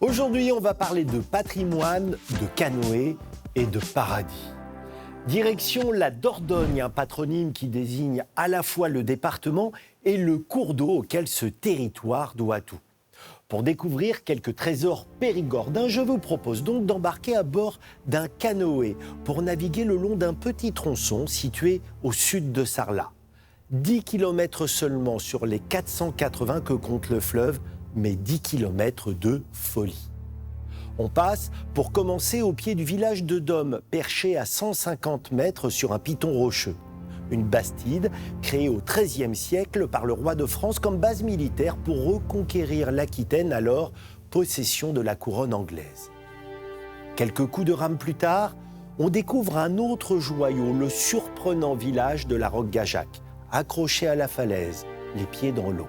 Aujourd'hui, on va parler de patrimoine, de canoë et de paradis. Direction la Dordogne, un patronyme qui désigne à la fois le département et le cours d'eau auquel ce territoire doit tout. Pour découvrir quelques trésors périgordins, je vous propose donc d'embarquer à bord d'un canoë pour naviguer le long d'un petit tronçon situé au sud de Sarlat. 10 km seulement sur les 480 que compte le fleuve, mais 10 km de folie. On passe, pour commencer, au pied du village de Dôme, perché à 150 mètres sur un piton rocheux. Une bastide créée au XIIIe siècle par le roi de France comme base militaire pour reconquérir l'Aquitaine, alors possession de la couronne anglaise. Quelques coups de rame plus tard, on découvre un autre joyau, le surprenant village de la Roque-Gajac, accroché à la falaise, les pieds dans l'eau.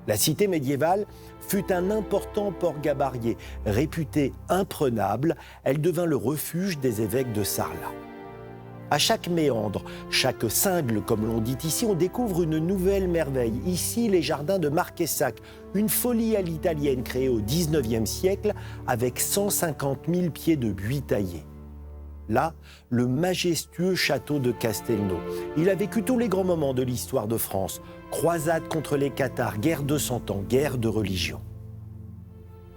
La cité médiévale fut un important port gabarier. Réputée imprenable, elle devint le refuge des évêques de Sarlat. À chaque méandre, chaque cingle, comme l'on dit ici, on découvre une nouvelle merveille. Ici, les jardins de Marquessac, une folie à l'italienne créée au XIXe siècle avec 150 000 pieds de buis taillés. Là, le majestueux château de Castelnau. Il a vécu tous les grands moments de l'histoire de France. Croisade contre les Cathares, guerre de 100 ans, guerre de religion.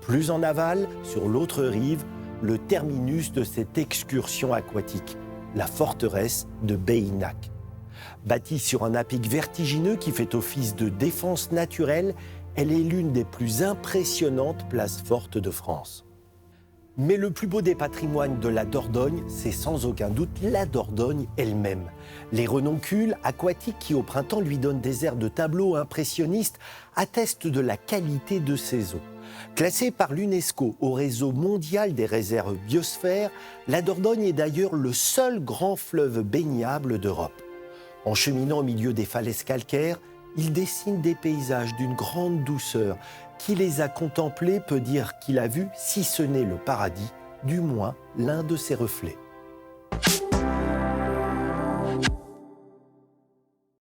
Plus en aval, sur l'autre rive, le terminus de cette excursion aquatique, la forteresse de Beynac. Bâtie sur un à-pic vertigineux qui fait office de défense naturelle, elle est l'une des plus impressionnantes places fortes de France. Mais le plus beau des patrimoines de la Dordogne, c'est sans aucun doute la Dordogne elle-même. Les renoncules aquatiques qui au printemps lui donnent des airs de tableaux impressionnistes attestent de la qualité de ses eaux. Classée par l'UNESCO au réseau mondial des réserves biosphères, la Dordogne est d'ailleurs le seul grand fleuve baignable d'Europe. En cheminant au milieu des falaises calcaires, il dessine des paysages d'une grande douceur. Qui les a contemplés peut dire qu'il a vu, si ce n'est le paradis, du moins l'un de ses reflets.